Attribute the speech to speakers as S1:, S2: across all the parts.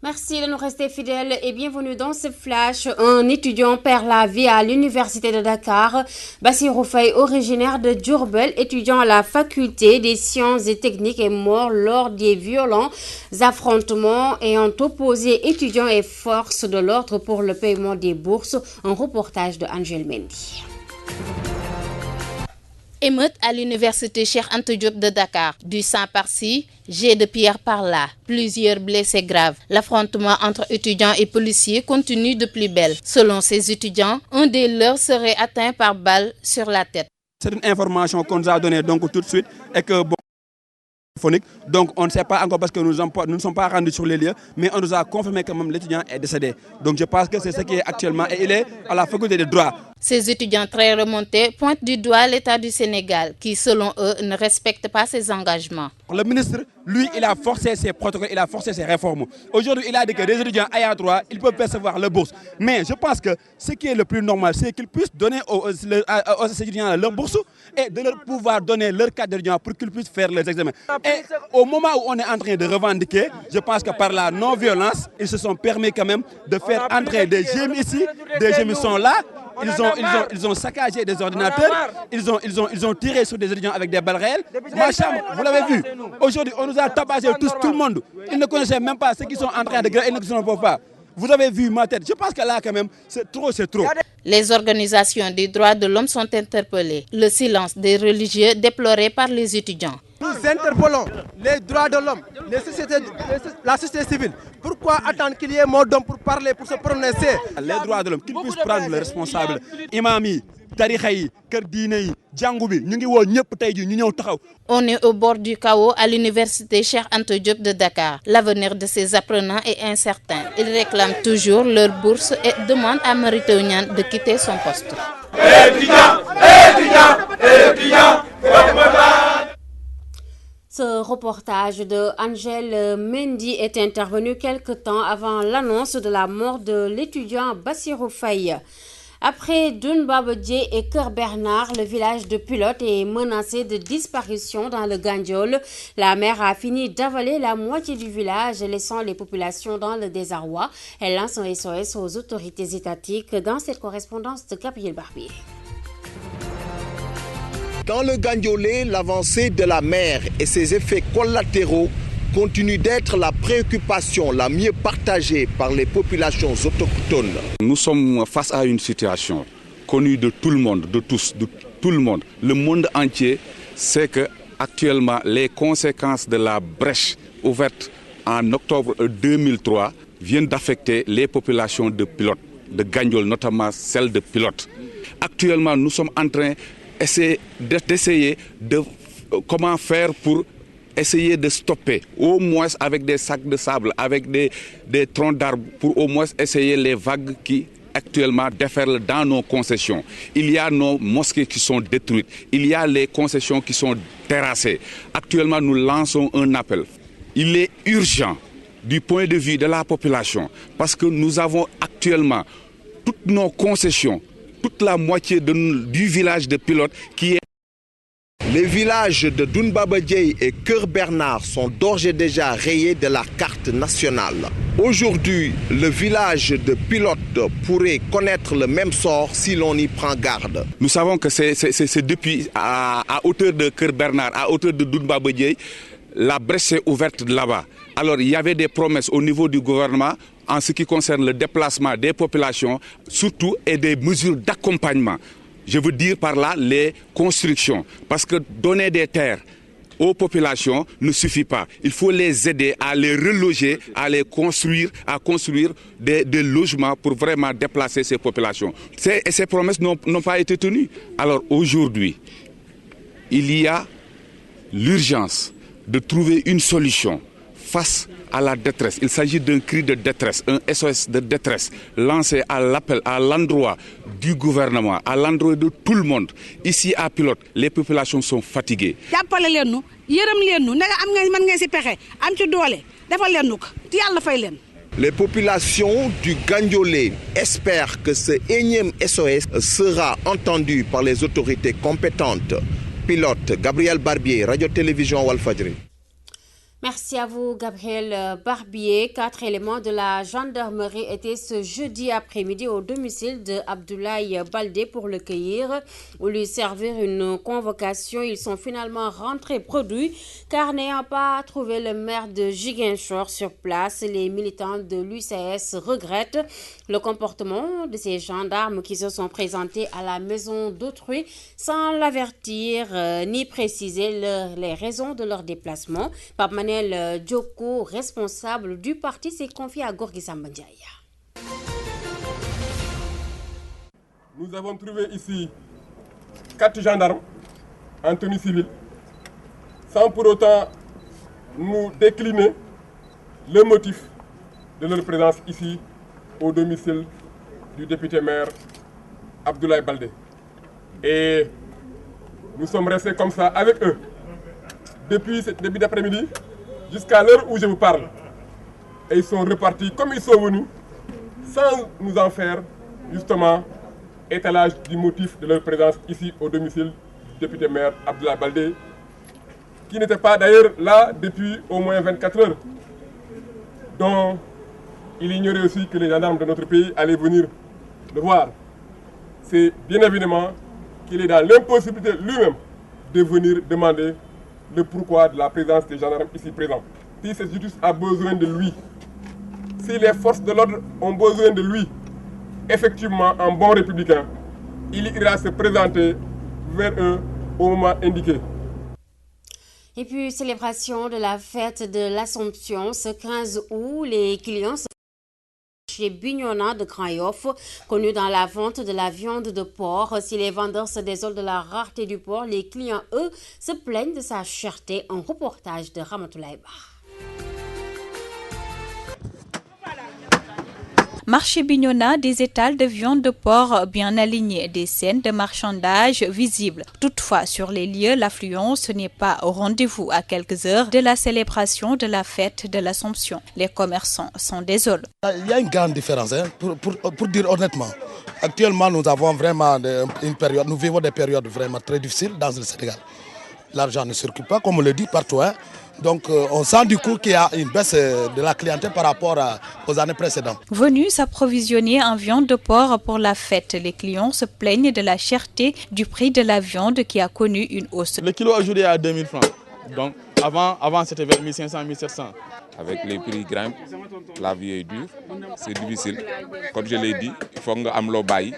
S1: Merci de nous rester fidèles et bienvenue dans ce flash. Un étudiant perd la vie à l'université de Dakar. Bassirou Faye, originaire de Diourbel, étudiant à la faculté des sciences et techniques, est mort lors des violents affrontements ayant opposé étudiants et forces de l'ordre pour le paiement des bourses. Un reportage de Angel Mendy.
S2: Émeute à l'université Cheikh Anta Diop de Dakar. Du sang par-ci, jet de pierre par-là. Plusieurs blessés graves. L'affrontement entre étudiants et policiers continue de plus belle. Selon ces étudiants, un des leurs serait atteint par balle sur la tête.
S3: C'est une information qu'on nous a donnée donc tout de suite et que donc on ne sait pas encore parce que nous ne sommes pas rendus sur les lieux, mais on nous a confirmé que même l'étudiant est décédé. Donc je pense que c'est ce qui est actuellement et il est à la faculté de droit.
S2: Ces étudiants très remontés pointent du doigt l'État du Sénégal qui, selon eux, ne respecte pas ses engagements.
S3: Le ministre, lui, il a forcé ses protocoles, il a forcé ses réformes. Aujourd'hui, il a dit que les étudiants ayant droit, ils peuvent percevoir le bourse. Mais je pense que ce qui est le plus normal, c'est qu'ils puissent donner aux étudiants leur bourse et de leur pouvoir donner leur cadre d'étudiant pour qu'ils puissent faire leurs examens. Et au moment où on est en train de revendiquer, je pense que par la non-violence, ils se sont permis quand même de faire entrer des GM ici, des GM sont là. Ils ont saccagé des ordinateurs, ils ont tiré sur des étudiants avec des balles réelles. Ma chambre, vous l'avez vu, aujourd'hui on nous a tabassé tous, tout le monde. Ils ne connaissaient même pas ceux qui sont en train de grève, ils ne savent pas. Vous avez vu ma tête, je pense que là quand même, c'est trop.
S2: Les organisations des droits de l'homme sont interpellées. Le silence des religieux déploré par les étudiants.
S4: Nous interpellons les droits de l'homme, la société civile. Pourquoi attendre qu'il y ait mot d'homme pour parler, pour se prononcer?
S3: Les droits de l'homme, qu'ils puissent prendre le responsable. Imami, Tarihaï, Kerdinei, Djangoubi,
S2: on est au bord du chaos à l'université Cheikh Anta Diop de Dakar. L'avenir de ces apprenants est incertain. Ils réclament toujours leur bourse et demandent à Marito Niane de quitter son poste.
S1: Ce reportage de Angel Mendy est intervenu quelque temps avant l'annonce de la mort de l'étudiant Bassirou Faye. Après Dunbabadje et Cœur Bernard, le village de Pilote est menacé de disparition dans le Gandiol. La mer a fini d'avaler la moitié du village, laissant les populations dans le désarroi. Elle lance un SOS aux autorités étatiques dans cette correspondance de Gabriel Barbier.
S5: Dans le Gandiolé, l'avancée de la mer et ses effets collatéraux continuent d'être la préoccupation la mieux partagée par les populations autochtones.
S6: Nous sommes face à une situation connue de tout le monde, de tous, de tout le monde. Le monde entier sait que actuellement les conséquences de la brèche ouverte en octobre 2003 viennent d'affecter les populations de Pilote, de Gandiol, notamment celles de Pilote. Actuellement, nous sommes en train d'essayer de comment faire pour essayer de stopper, au moins avec des sacs de sable, avec des troncs d'arbres, pour au moins essayer les vagues qui actuellement déferlent dans nos concessions. Il y a nos mosquées qui sont détruites, il y a les concessions qui sont terrassées. Actuellement, nous lançons un appel. Il est urgent du point de vue de la population parce que nous avons actuellement toutes nos concessions, toute la moitié du village de Pilote qui est...
S5: Les villages de Dunbabadje et Cœur Bernard sont d'ores et déjà rayés de la carte nationale. Aujourd'hui, le village de Pilote pourrait connaître le même sort si l'on y prend garde.
S6: Nous savons que c'est depuis à hauteur de Cœur Bernard, à hauteur de Dunbabadje, la brèche est ouverte là-bas. Alors il y avait des promesses au niveau du gouvernement en ce qui concerne le déplacement des populations, surtout et des mesures d'accompagnement. Je veux dire par là les constructions, parce que donner des terres aux populations ne suffit pas. Il faut les aider à les reloger, à les construire, à construire des logements pour vraiment déplacer ces populations. Et ces promesses n'ont pas été tenues. Alors aujourd'hui, il y a l'urgence de trouver une solution face à la détresse. Il s'agit d'un cri de détresse, un SOS de détresse lancé à l'appel, à l'endroit du gouvernement, à l'endroit de tout le monde. Ici à Pilote, les populations sont fatiguées.
S5: Les populations du Gandiolé espèrent que ce énième SOS sera entendu par les autorités compétentes. Pilote, Gabriel Barbier, Radio-Télévision Walfadjri.
S1: Merci à vous, Gabriel Barbier. 4 éléments de la gendarmerie étaient ce jeudi après-midi au domicile de Abdoulaye Baldé pour le cueillir ou lui servir une convocation. Ils sont finalement rentrés produits car n'ayant pas trouvé le maire de Ziguinchor sur place, les militants de l'UCS regrettent le comportement de ces gendarmes qui se sont présentés à la maison d'autrui sans l'avertir ni préciser les raisons de leur déplacement. Pape Manel Djoko, responsable du parti, s'est confié à Gorgui Samba Ndiaye.
S7: Nous avons trouvé ici 4 gendarmes en tenue civile, sans pour autant nous décliner le motif de leur présence ici au domicile du député-maire Abdoulaye Baldé. Et nous sommes restés comme ça avec eux depuis ce début d'après-midi jusqu'à l'heure où je vous parle. Et ils sont repartis comme ils sont venus, sans nous en faire justement étalage du motif de leur présence ici au domicile du député-maire Abdoulaye Baldé, qui n'était pas d'ailleurs là depuis au moins 24 heures, dont il ignorait aussi que les gendarmes de notre pays allaient venir le voir. C'est bien évidemment qu'il est dans l'impossibilité lui-même de venir demander le pourquoi de la présence des gendarmes ici présents. Si cette justice a besoin de lui, si les forces de l'ordre ont besoin de lui, effectivement, un bon républicain, il ira se présenter vers eux au moment indiqué.
S1: Et puis, célébration de la fête de l'Assomption ce 15 août, les clients chez Bignona de Grand Yoff, connu dans la vente de la viande de porc. Si les vendeurs se désolent de la rareté du porc, les clients, eux, se plaignent de sa cherté. Un reportage de Ramatoulaye Ba.
S8: Marché Bignona, des étals de viande de porc bien alignés, des scènes de marchandage visibles. Toutefois, sur les lieux, l'affluence n'est pas au rendez-vous à quelques heures de la célébration de la fête de l'Assomption. Les commerçants s'en désolent.
S9: Il y a une grande différence, pour dire honnêtement. Actuellement, nous avons vraiment une période, nous vivons des périodes vraiment très difficiles dans le Sénégal. L'argent ne circule pas, comme on le dit partout. Donc on sent du coup qu'il y a une baisse de la clientèle par rapport aux années précédentes.
S8: Venus s'approvisionner en viande de porc pour la fête, les clients se plaignent de la cherté du prix de la viande qui a connu une hausse.
S10: Le kilo aujourd'hui est à 2000 francs. Donc avant c'était vers 1500, 1700.
S6: Avec les prix grimpent, la vie est dure, c'est difficile. Comme je l'ai dit, il faut que amlo bayi,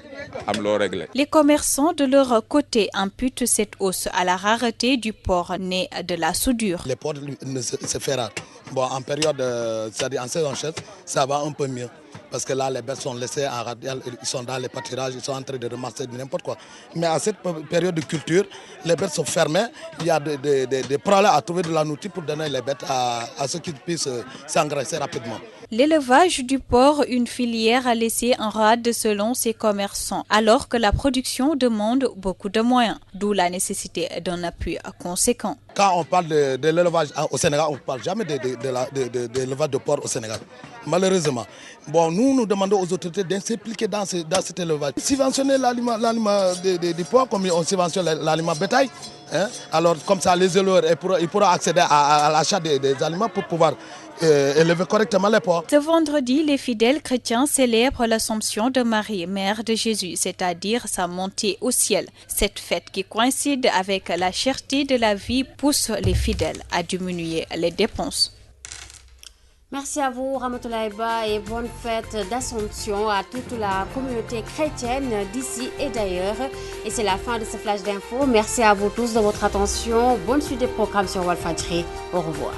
S6: amlo régler.
S8: Les commerçants de leur côté imputent cette hausse à la rareté du porc né de la soudure.
S9: Les porcs ne se fait rare. Bon, en période, c'est-à-dire en saison chaude, ça va un peu mieux. Parce que là, les bêtes sont laissées en radial, ils sont dans les pâturages, ils sont en train de ramasser n'importe quoi. Mais à cette période de culture, les bêtes sont fermées. Il y a des problèmes à trouver de la nourriture pour donner les bêtes à ceux qui puissent s'engraisser rapidement.
S8: L'élevage du porc, une filière laissée en rade selon ses commerçants, alors que la production demande beaucoup de moyens, d'où la nécessité d'un appui conséquent.
S9: Quand on parle de l'élevage au Sénégal, on ne parle jamais de l'élevage de porc au Sénégal. Malheureusement. Bon, nous demandons aux autorités de s'impliquer dans cet élevage. Subventionner l'aliment du porc comme on subventionne l'aliment bétail. Alors comme ça, les éleveurs ils pourront accéder à l'achat des aliments pour pouvoir élever correctement les porcs.
S8: Ce vendredi, les fidèles chrétiens célèbrent l'Assomption de Marie, mère de Jésus, c'est-à-dire sa montée au ciel. Cette fête qui coïncide avec la cherté de la vie pousse les fidèles à diminuer les dépenses.
S1: Merci à vous, Ramatoulaye Ba, et bonne fête d'Assomption à toute la communauté chrétienne d'ici et d'ailleurs. Et c'est la fin de ce flash d'infos. Merci à vous tous de votre attention. Bonne suite des programmes sur Walfadjri. Au revoir.